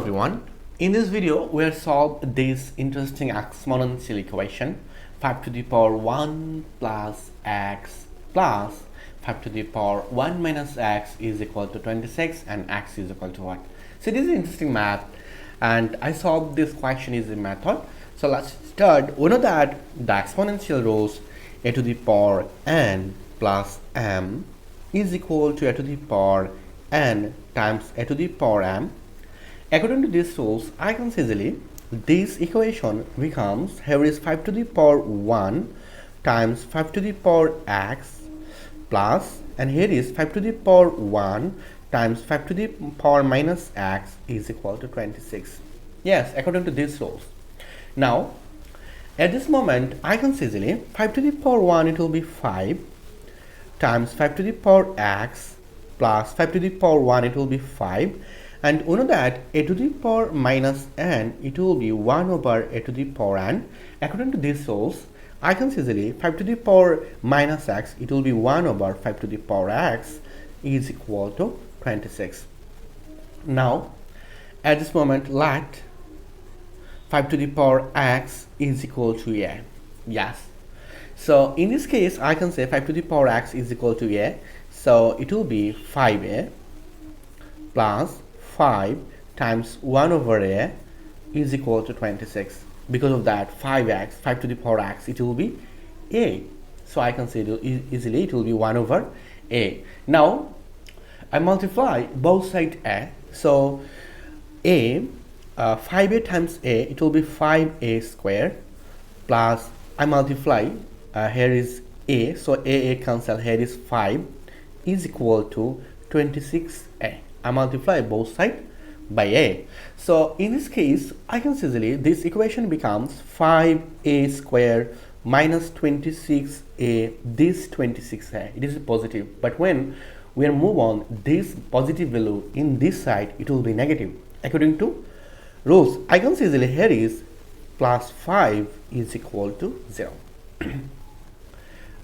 everyone. In this video, we will solve this interesting exponential equation 5 to the power 1 plus x plus 5 to the power 1 minus x is equal to 26 and x is equal to what? So this is interesting math and I solved this question using method. So let's start. We know that the exponential rules a to the power n plus m is equal to a to the power n times a to the power m. According to these rules, I can see easily this equation becomes here is 5 to the power 1 times 5 to the power x plus, and here is 5 to the power 1 times 5 to the power minus x is equal to 26. Yes, according to these rules. Now, at this moment, I can see easily 5 to the power 1 it will be 5 times 5 to the power x plus 5 to the power 1 it will be 5, and we know that a to the power minus n it will be 1 over a to the power n. According to these rules, I can see easily 5 to the power minus x it will be 1 over 5 to the power x is equal to 26. Now at this moment let 5 to the power x is equal to a. Yes, so in this case I can say 5 to the power x is equal to a, so it will be 5a plus 5 times 1 over a is equal to 26. Because of that 5x, 5 to the power x, it will be a. So I can say easily it will be 1 over a. Now I multiply both sides a. So a 5a times a it will be 5a square plus I multiply here is a, so a cancel, here is 5 is equal to 26a. I multiply both sides by a. So in this case I can see easily this equation becomes 5a square minus 26a, this 26a, it is positive, but when we move on this positive value in this side it will be negative. According to rules, I can see easily here is plus 5 is equal to 0.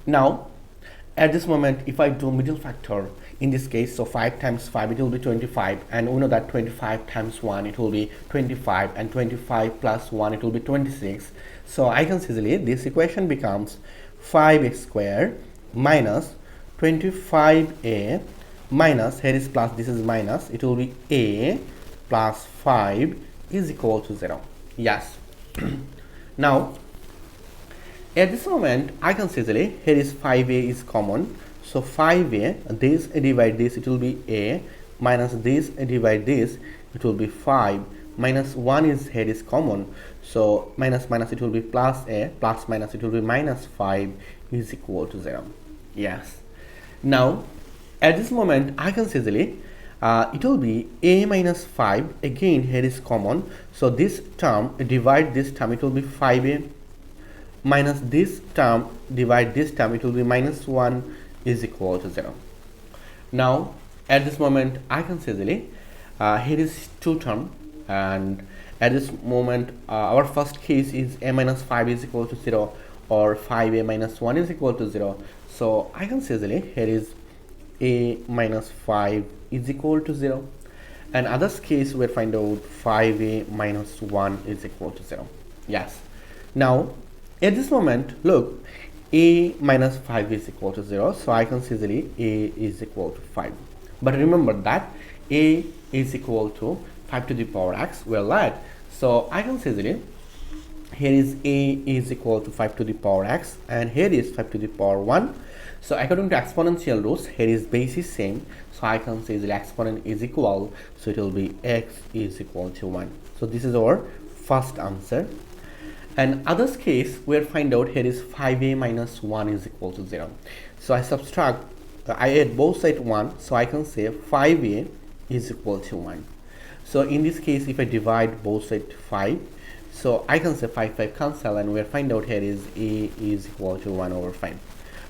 Now at this moment if I do middle factor in this case, so 5 times 5 it will be 25, and we know that 25 times 1 it will be 25, and 25 plus 1 it will be 26. So I can see easily this equation becomes 5a square minus 25a minus, here is plus, this is minus, it will be a plus 5 is equal to 0. Yes. Now at this moment I can see easily here is 5a is common, so 5a, this divide this it will be a, minus this divide this it will be 5, minus 1 is here is common, so minus minus it will be plus a, plus minus it will be minus 5 is equal to 0. Yes. Now at this moment I can see easily it will be a minus 5, again here is common, so this term divide this term it will be 5a minus this term divide this term it will be minus 1 is equal to 0. Now at this moment I can see easily here is two term, and at this moment our first case is a minus 5 is equal to 0 or 5a minus 1 is equal to 0. So I can see easily here is a minus 5 is equal to 0, and others case we'll find out 5a minus 1 is equal to 0. Yes. Now at this moment look, a minus 5 is equal to 0, so I can see easily a is equal to 5, but remember that a is equal to 5 to the power x, well that, so I can see easily here is a is equal to 5 to the power x, and here is 5 to the power 1. So according to exponential rules here is base is same, so I can say the exponent is equal, so it will be x is equal to 1. So this is our first answer. And others case we'll find out here is 5a minus 1 is equal to 0. So I subtract, I add both sides 1, so I can say 5a is equal to 1. So in this case if I divide both sides 5, so I can say 5 cancel, and we'll find out here is a is equal to 1 over 5.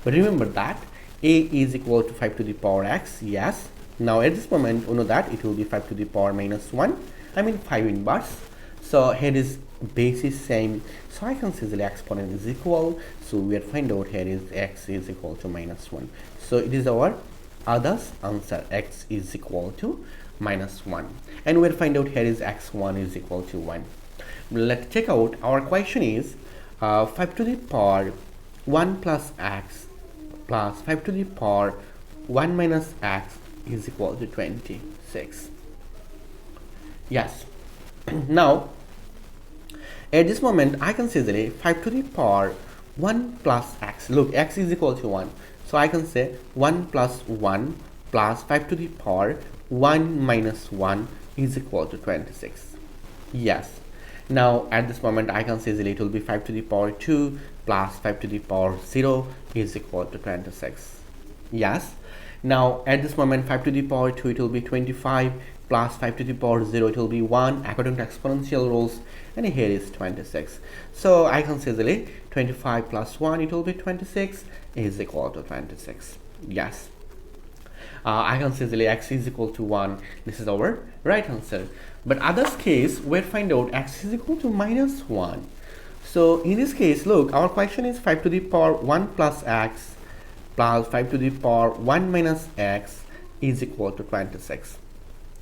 But remember that a is equal to 5 to the power x. Yes. Now at this moment we know that it will be 5 to the power minus 1, I mean 5 inverse. So here is base is same, so I can see the exponent is equal, so we will find out here is x is equal to minus 1. So it is our others answer, x is equal to minus 1. And we'll find out here is x1 is equal to 1. Let's check out. Our question is 5 to the power 1 plus x plus 5 to the power 1 minus x is equal to 26. Yes. Now at this moment I can say that 5 to the power 1 plus x, look, x is equal to 1, so I can say 1 plus 1 plus 5 to the power 1 minus 1 is equal to 26. Yes. Now at this moment I can say that it will be 5 to the power 2 plus 5 to the power 0 is equal to 26. Yes. Now at this moment 5 to the power 2 it will be 25 plus 5 to the power 0 it will be 1 according to exponential rules, and here is 26. So I can say that 25 plus 1 it will be 26 is equal to 26. Yes. I can say that x is equal to 1. This is our right answer. But others case we'll find out x is equal to minus 1. So in this case, look, our question is 5 to the power 1 plus x plus 5 to the power 1 minus x is equal to 26.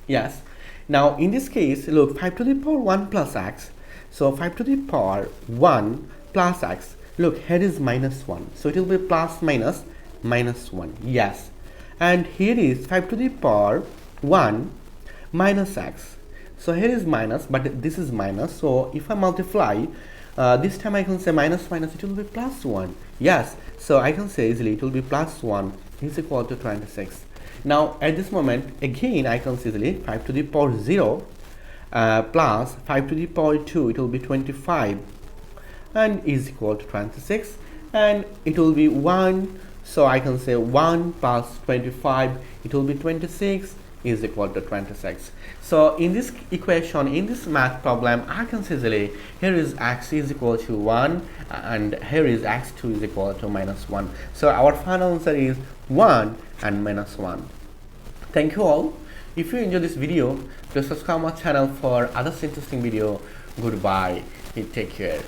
Yes. Now in this case, look, 5 to the power 1 plus x. So 5 to the power 1 plus x. Look, here is minus 1. So it will be plus minus minus 1. Yes. And here is 5 to the power 1 minus x. So here is minus, but this is minus. So if I multiply, this time I can say minus minus, it will be plus 1. Yes. So I can say easily it will be plus 1 is equal to 26. Now at this moment again I can say easily 5 to the power 0 plus 5 to the power 2 it will be 25 and is equal to 26, and it will be 1. So I can say 1 plus 25 it will be 26 is equal to 26. So in this equation, in this math problem, I can say easily here is x is equal to 1 and here is x2 is equal to minus 1. So our final answer is 1 and minus 1. Thank you all. If you enjoyed this video, please subscribe my channel for other interesting video. Goodbye. Take care.